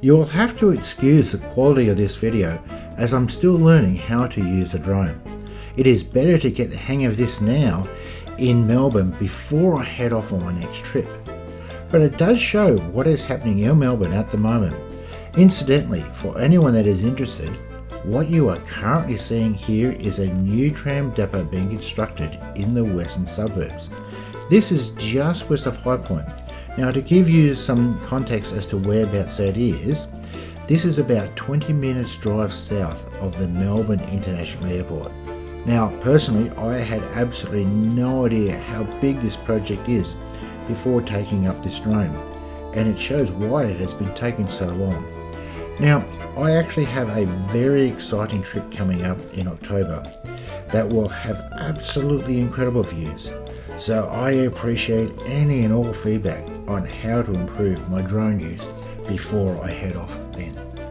You'll have to excuse the quality of this video as I'm still learning how to use the drone. It is better to get the hang of this now in Melbourne before I head off on my next trip. But it does show what is happening in Melbourne at the moment. Incidentally, for anyone that is interested, what you are currently seeing here is a new tram depot being constructed in the western suburbs. This is just west of High Point. Now, to give you some context as to whereabouts that is, this is about 20 minutes drive south of the Melbourne International Airport. Now, personally, I had absolutely no idea how big this project is before taking up this drone, and it shows why it has been taking so long. Now, I actually have a very exciting trip coming up in October that will have absolutely incredible views. So I appreciate any and all feedback on how to improve my drone use before I head off.